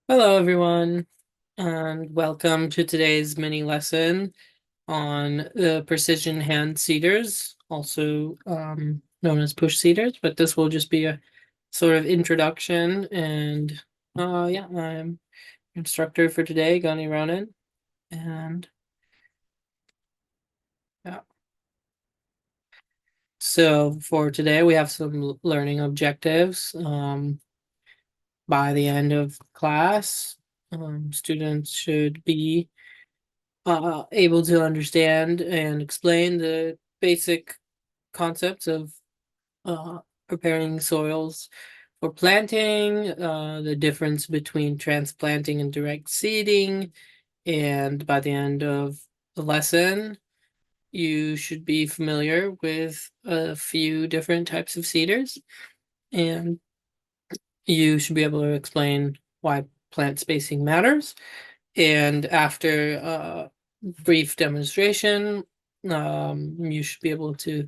Hello, everyone, and welcome to today's mini lesson on the precision hand seeders, also known as push seeders, but this will just be a sort of introduction. And yeah, I'm instructor for today, Gani Ronan, and yeah. So for today, we have some learning objectives. By the end of class, students should be able to understand and explain the basic concepts of uh, preparing soils for planting, the difference between transplanting and direct seeding, and by the end of the lesson, you should be familiar with a few different types of seeders, and you should be able to explain why plant spacing matters. And after a brief demonstration, you should be able to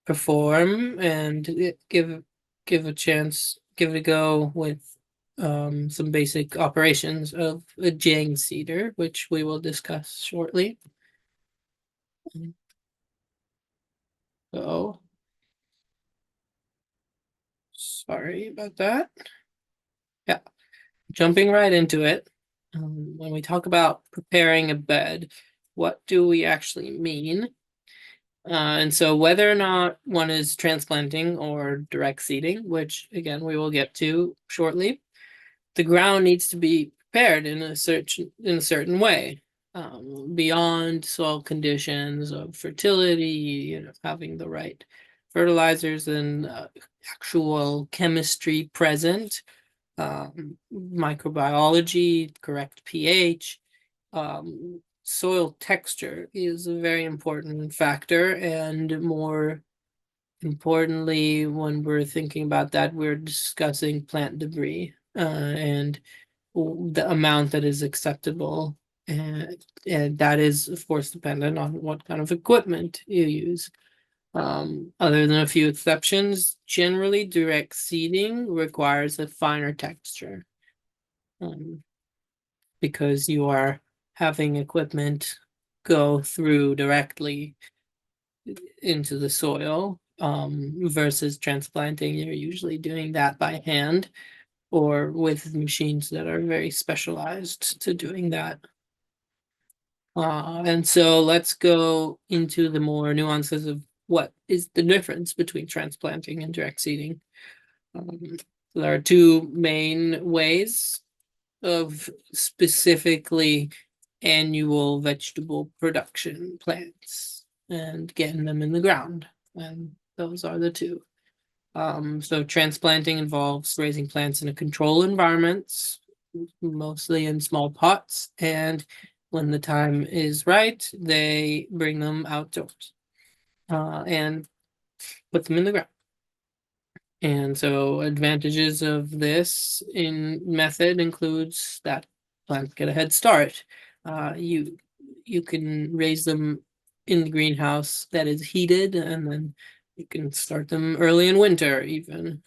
perform and give a chance, give it a go with some basic operations of a Jang seeder, which we will discuss shortly. So, sorry about that. Yeah, jumping right into it. When we talk about preparing a bed, what do we actually mean? And so whether or not one is transplanting or direct seeding, which again we will get to shortly, the ground needs to be prepared in a certain way. Beyond soil conditions of fertility, having the right fertilizers and actual chemistry present, microbiology, correct pH, soil texture is a very important factor, and more importantly, when we're thinking about that, we're discussing plant debris and the amount that is acceptable. And that is, of course, dependent on what kind of equipment you use. Other than a few exceptions, generally direct seeding requires a finer texture. Um, because you are having equipment go through directly into the soil, versus transplanting. You're usually doing that by hand or with machines that are very specialized to doing that. And so let's go into the more nuances of what is the difference between transplanting and direct seeding. Um, there are two main ways of specifically annual vegetable production plants and getting them in the ground. And those are the two. So transplanting involves raising plants in a controlled environment, mostly in small pots, and when the time is right, they bring them outdoors and put them in the ground. And so advantages of this in method includes that plants get a head start. You can raise them in the greenhouse that is heated, and then you can start them early in winter even.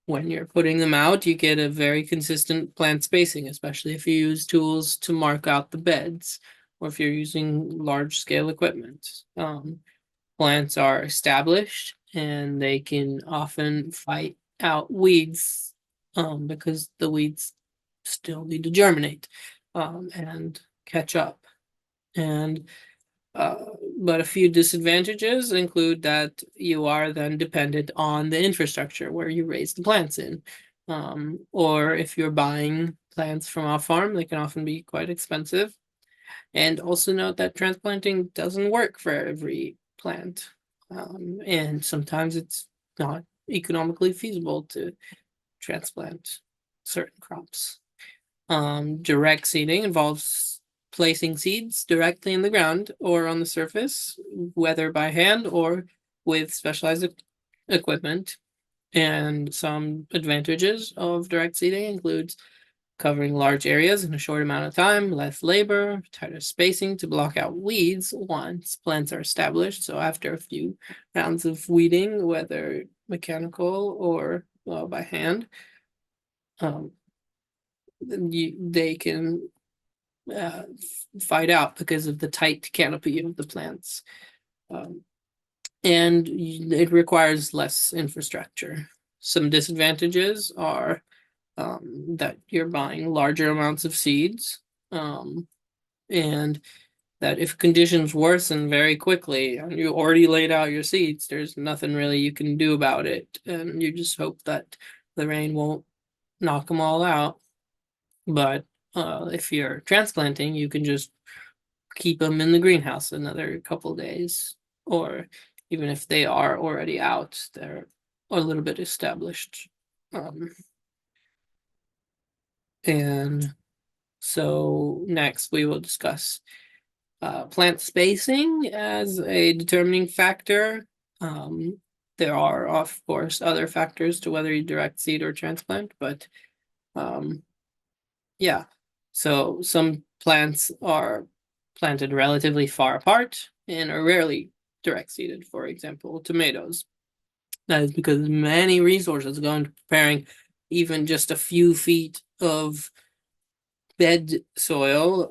When you're putting them out, you get a very consistent plant spacing, especially if you use tools to mark out the beds or if you're using large scale equipment. Plants are established and they can often fight out weeds, because the weeds still need to germinate, and catch up. And uh, but a few disadvantages include that you are then dependent on the infrastructure where you raise the plants in. Or if you're buying plants from a farm, they can often be quite expensive. And also note that transplanting doesn't work for every plant. And sometimes it's not economically feasible to transplant certain crops. Direct seeding involves placing seeds directly in the ground or on the surface, whether by hand or with specialized equipment. And some advantages of direct seeding includes covering large areas in a short amount of time, less labor, tighter spacing to block out weeds once plants are established. So after a few rounds of weeding, whether mechanical or by hand, um, they can uh, fight out because of the tight canopy of the plants. Um, and it requires less infrastructure. Some disadvantages are that you're buying larger amounts of seeds, um, and that if conditions worsen very quickly and you already laid out your seeds, there's nothing really you can do about it, and you just hope that the rain won't knock them all out. But if you're transplanting, you can just keep them in the greenhouse another couple days, or even if they are already out, they're a little bit established. Um, and so next we will discuss plant spacing as a determining factor. Um, there are, of course, other factors to whether you direct seed or transplant, but um, yeah. So some plants are planted relatively far apart and are rarely direct seeded. For example, tomatoes. That is because many resources go into preparing even just a few feet of bed soil,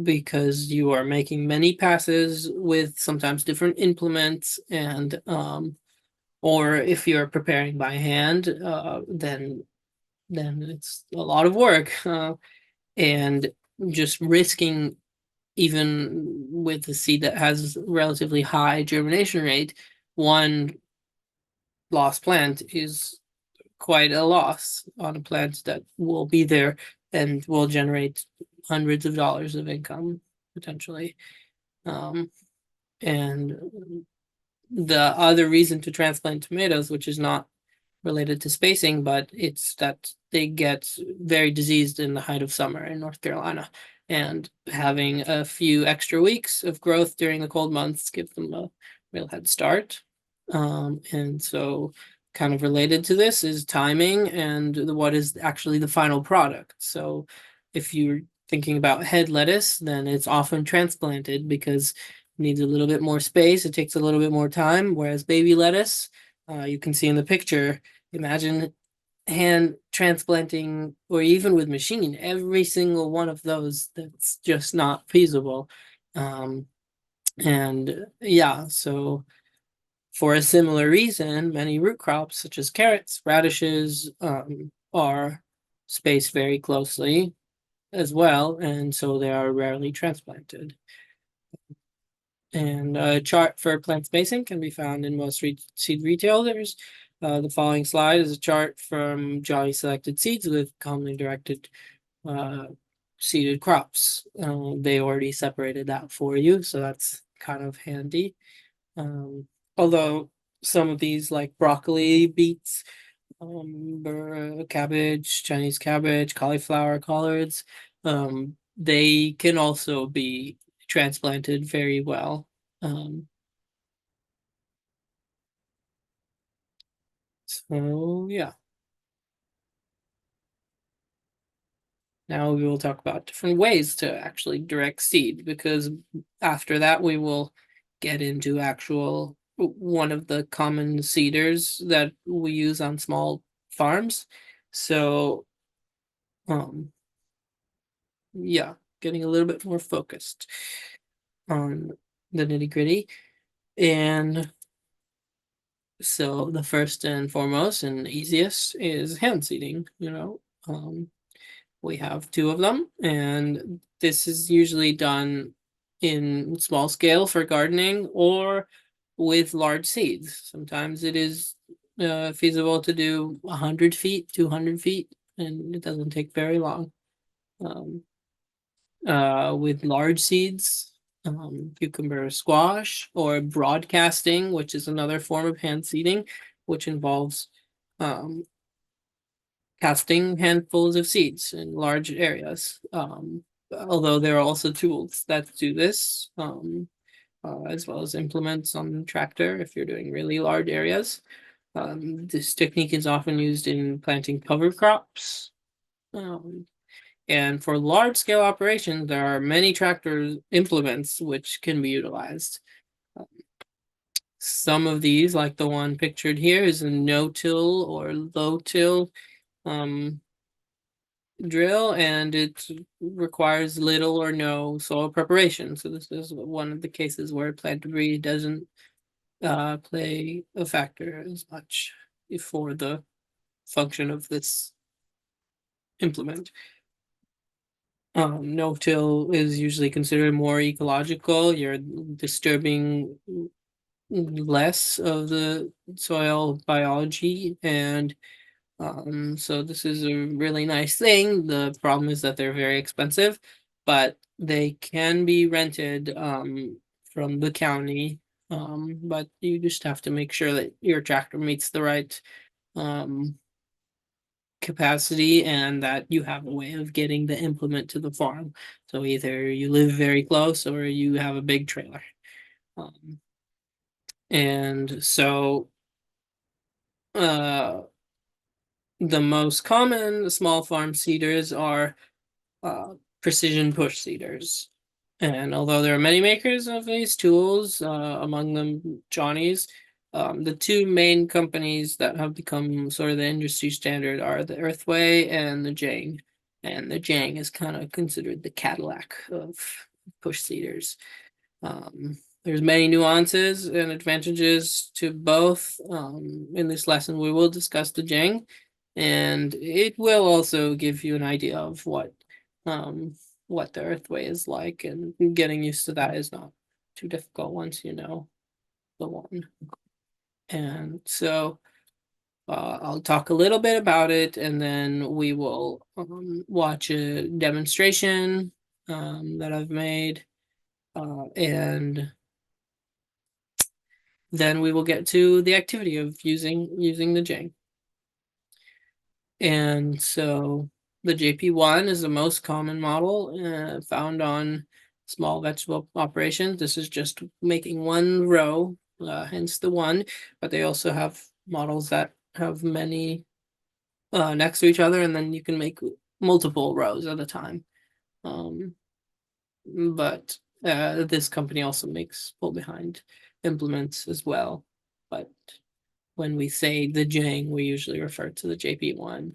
because you are making many passes with sometimes different implements, and or if you're preparing by hand, then it's a lot of work, and just risking, even with a seed that has relatively high germination rate, one lost plant is quite a loss on a plant that will be there and will generate hundreds of dollars of income potentially. Um, and the other reason to transplant tomatoes, which is not related to spacing, but it's that they get very diseased in the height of summer in North Carolina. And having a few extra weeks of growth during the cold months gives them a real head start. And so, kind of related to this is timing and what is actually the final product. So, if you're thinking about head lettuce, then it's often transplanted because it needs a little bit more space. It takes a little bit more time. Whereas baby lettuce, you can see in the picture, imagine hand transplanting or even with machine every single one of those. That's just not feasible. Um, and yeah, so for a similar reason, many root crops such as carrots, radishes, are spaced very closely as well, and so they are rarely transplanted. And a chart for plant spacing can be found in most seed retailers. The following slide is a chart from Jolly Selected Seeds with commonly directed uh, seeded crops. They already separated that for you, so that's kind of handy. Um, Although some of these, like broccoli, beets, cabbage, Chinese cabbage, cauliflower, collards, they can also be transplanted very well. Um, so yeah, now we will talk about different ways to actually direct seed, because after that we will get into actual one of the common seeders that we use on small farms. So um yeah, getting a little bit more focused on the nitty gritty. And so the first and foremost and easiest is hand seeding, you know. We have two of them, and this is usually done in small scale for gardening or with large seeds. Sometimes it is feasible to do 100 feet, 200 feet, and it doesn't take very long. Um, with large seeds, cucumber squash, or broadcasting, which is another form of hand seeding, which involves um, casting handfuls of seeds in large areas. Although there are also tools that do this, as well as implements on the tractor if you're doing really large areas. This technique is often used in planting cover crops. Um, and for large scale operations, there are many tractor implements which can be utilized. Some of these, like the one pictured here, is a no-till or low-till um, drill, and it requires little or no soil preparation. So this is one of the cases where plant debris doesn't play a factor as much for the function of this implement. No-till is usually considered more ecological. You're disturbing less of the soil biology, and so this is a really nice thing. The problem is that they're very expensive, but they can be rented from the county. But you just have to make sure that your tractor meets the right um capacity and that you have a way of getting the implement to the farm. So either you live very close or you have a big trailer. Um, and so uh, the most common small farm seeders are uh, precision push seeders. And although there are many makers of these tools, among them Johnny's, the two main companies that have become sort of the industry standard are the Earthway and the Jang. And the Jang is kind of considered the Cadillac of push seeders. There's many nuances and advantages to both. In this lesson, we will discuss the Jang, and it will also give you an idea of um, what the Earthway is like, and getting used to that is not too difficult once you know the one. And so I'll talk a little bit about it, and then we will watch a demonstration that I've made, and then we will get to the activity of using the Jang. And so the JP1 is the most common model found on small vegetable operations. This is just making one row, hence the one, but they also have models that have many next to each other, and then you can make multiple rows at a time. But this company also makes pull behind implements as well. But when we say the Jang, we usually refer to the JP1.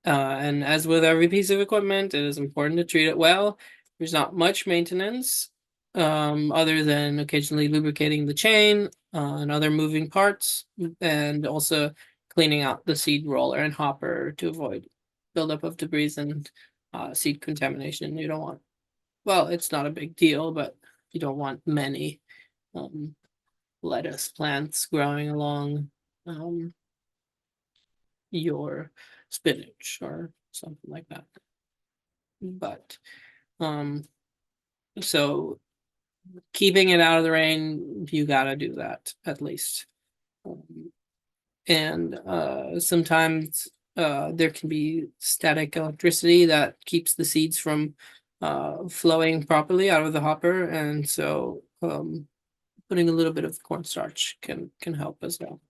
And as with every piece of equipment, it is important to treat it well. There's not much maintenance other than occasionally lubricating the chain and other moving parts, and also cleaning out the seed roller and hopper to avoid buildup of debris and seed contamination. You don't want, well, it's not a big deal, but you don't want many um, lettuce plants growing along um, your spinach or something like that. But um, so keeping it out of the rain, you gotta do that at least. Um, and sometimes there can be static electricity that keeps the seeds from flowing properly out of the hopper, and so putting a little bit of cornstarch can help as well.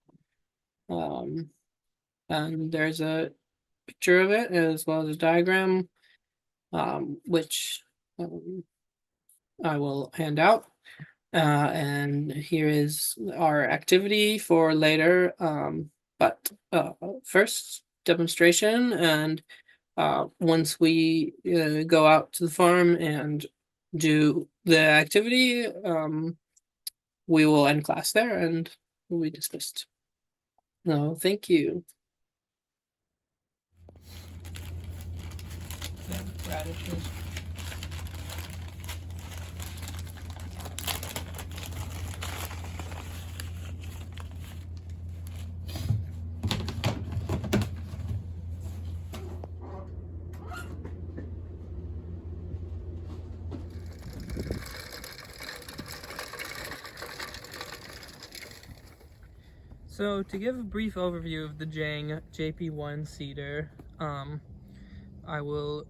And there's a picture of it as well as a diagram, which I will hand out. And here is our activity for later. But first, demonstration. And once we go out to the farm and do the activity, we will end class there and we'll be dismissed. No, thank you. Radishes. So to give a brief overview of the Jang JP1 seeder, I will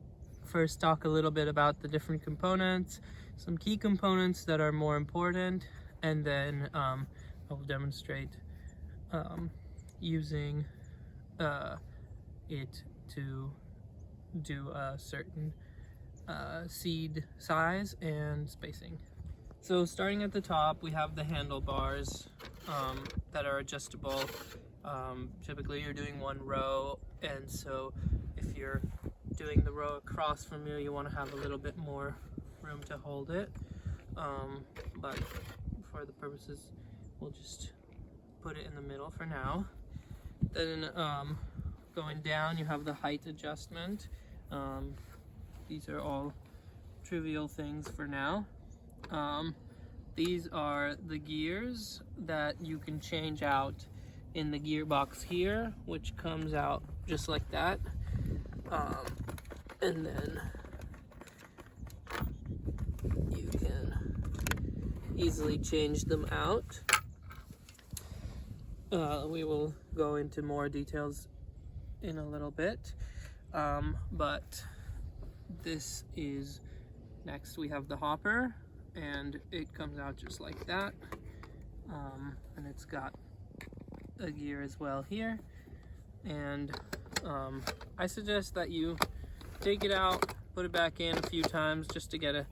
first talk a little bit about the different components, some key components that are more important, and then I will demonstrate using it to do a certain seed size and spacing. So starting at the top, we have the handlebars that are adjustable Typically you're doing one row, and so if you're doing the row across from you, you want to have a little bit more room to hold it. But for the purposes, we'll just put it in the middle for now. Then going down, you have the height adjustment. These are all trivial things for now. These are the gears that you can change out in the gearbox here, which comes out just like that. And then you can easily change them out. We will go into more details in a little bit, but this is next. We have the hopper, and it comes out just like that, and it's got a gear as well here. And I suggest that you take it out, put it back in a few times just to get a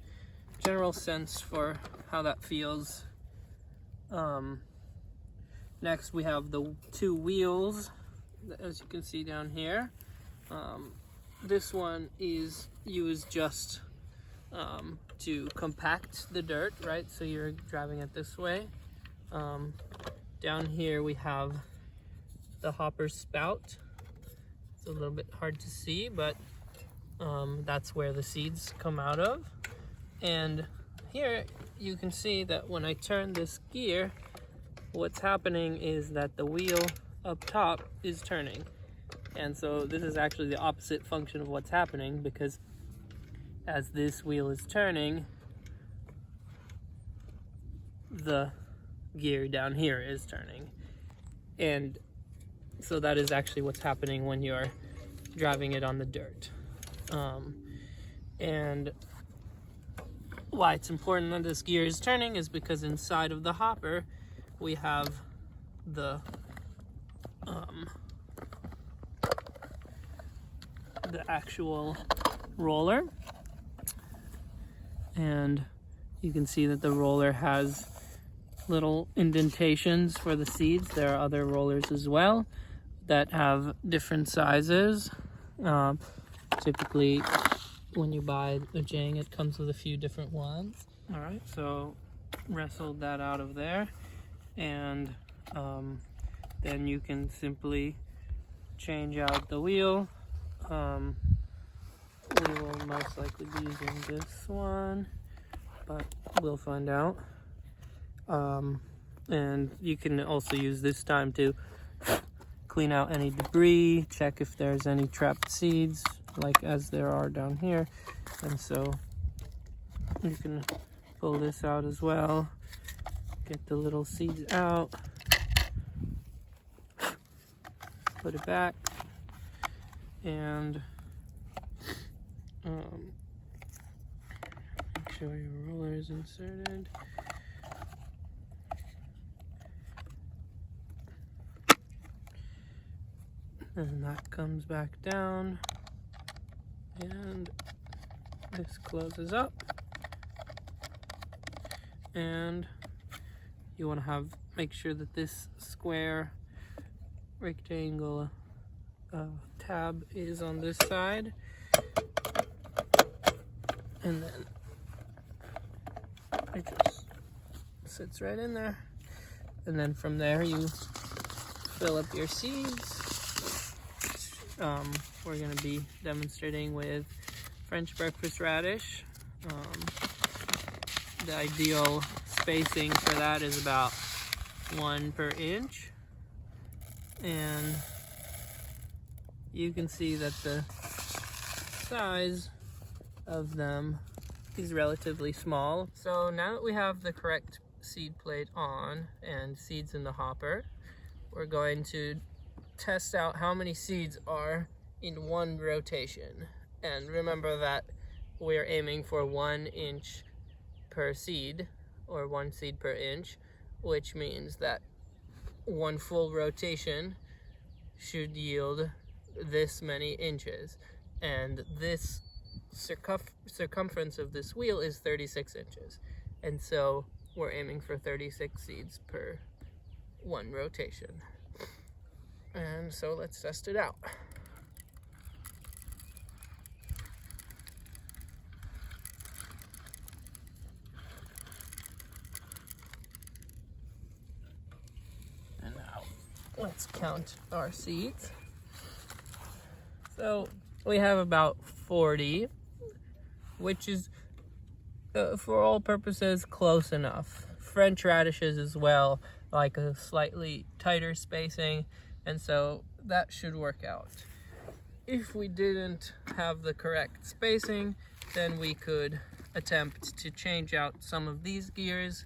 general sense for how that feels. Next we have the two wheels, as you can see down here. This one is used just to compact the dirt, right? So you're driving it this way. Down here we have the hopper spout. It's a little bit hard to see, but that's where the seeds come out of. And here you can see that when I turn this gear, what's happening is that the wheel up top is turning. And so this is actually the opposite function of what's happening, because as this wheel is turning, the gear down here is turning. And so that is actually what's happening when you're driving it on the dirt. And why it's important that this gear is turning is because inside of the hopper we have the actual roller, and you can see that the roller has little indentations for the seeds. There are other rollers as well that have different sizes. Typically when you buy the Jang, it comes with a few different ones. All right, so wrestled that out of there, and then you can simply change out the wheel. We will most likely be using this one, but we'll find out. And you can also use this time to clean out any debris, check if there's any trapped seeds, like as there are down here. And so you can pull this out as well, get the little seeds out, put it back, and make sure your roller is inserted. And that comes back down, and this closes up. And you want to make sure that this square rectangle tab is on this side, and then it just sits right in there. And then from there you fill up your seeds. We're going to be demonstrating with French breakfast radish. The ideal spacing for that is about 1 per inch. And you can see that the size of them is relatively small. So now that we have the correct seed plate on and seeds in the hopper, we're going to test out how many seeds are in one rotation. And remember that we're aiming for 1 inch per seed, or 1 seed per inch, which means that 1 full rotation should yield this many inches. And this circumference of this wheel is 36 inches. And so we're aiming for 36 seeds per 1 rotation. And so let's test it out. And now let's count our seeds. So we have about 40, which is for all purposes close enough. French radishes as well, like a slightly tighter spacing, and so that should work out. If we didn't have the correct spacing, then we could attempt to change out some of these gears,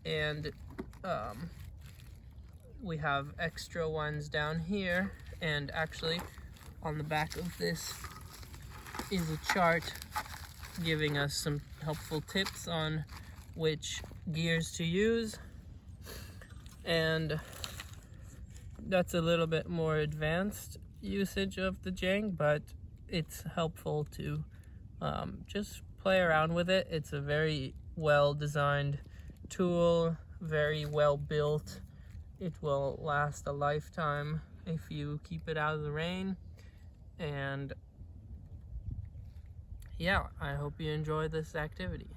and we have extra ones down here, and actually on the back of this is a chart giving us some helpful tips on which gears to use, and that's a little bit more advanced usage of the Jang, but it's helpful to just play around with it. It's a very well designed tool, very well built. It will last a lifetime if you keep it out of the rain. And yeah, I hope you enjoy this activity.